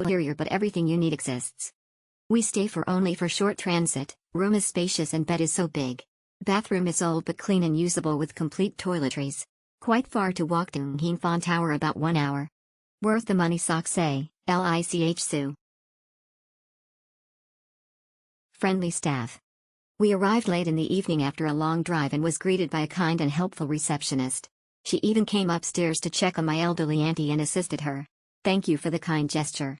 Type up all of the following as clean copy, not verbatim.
interior but everything you need exists. We stay for only for short transit, room is spacious and bed is so big. Bathroom is old but clean and usable with complete toiletries. Quite far to walk to Hien Phong Tower about 1 hour. Worth the money Sock say, Lich Su. Friendly staff. We arrived late in the evening after a long drive and was greeted by a kind and helpful receptionist. She even came upstairs to check on my elderly auntie and assisted her. Thank you for the kind gesture.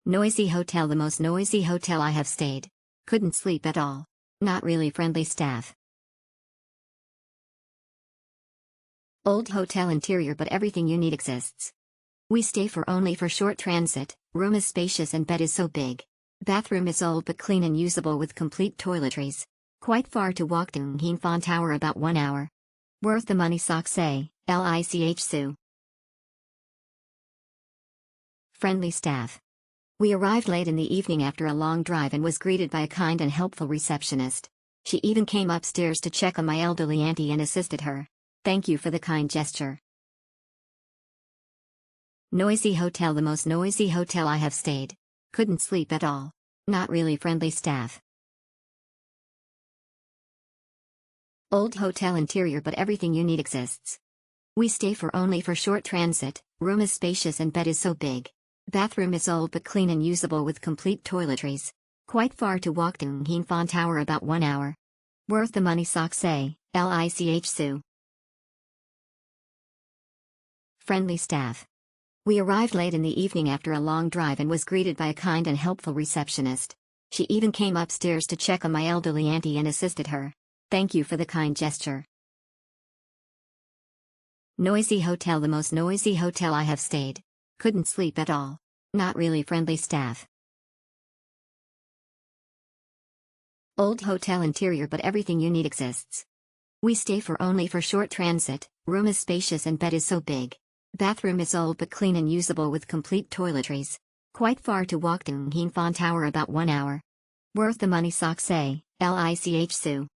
Noisy hotel, the most noisy hotel I have stayed. Couldn't sleep at all. Not really friendly staff. Old hotel interior but everything you need exists. We stay for only for short transit, room is spacious and bed is so big. Bathroom is old but clean and usable with complete toiletries. Quite far to walk to Hien Phong Tower about 1 hour. Worth the money Sock say, Lich Su. Friendly staff. We arrived late in the evening after a long drive and was greeted by a kind and helpful receptionist. She even came upstairs to check on my elderly auntie and assisted her. Thank you for the kind gesture. Noisy hotel, the most noisy hotel I have stayed. Couldn't sleep at all. Not really friendly staff. Old hotel interior but everything you need exists. We stay for only for short transit, room is spacious and bed is so big. Bathroom is old but clean and usable with complete toiletries. Quite far to walk to Hien Phong Tower about 1 hour. Worth the money Sock say, Lich Su. Friendly staff. We arrived late in the evening after a long drive and was greeted by a kind and helpful receptionist. She even came upstairs to check on my elderly auntie and assisted her. Thank you for the kind gesture. Noisy hotel, the most noisy hotel I have stayed. Couldn't sleep at all. Not really friendly staff. Old hotel interior but everything you need exists. We stay for only for short transit, room is spacious and bed is so big. Bathroom is old but clean and usable with complete toiletries. Quite far to walk to Hien Phong Tower about 1 hour. Worth the money Sock say, Lich Su.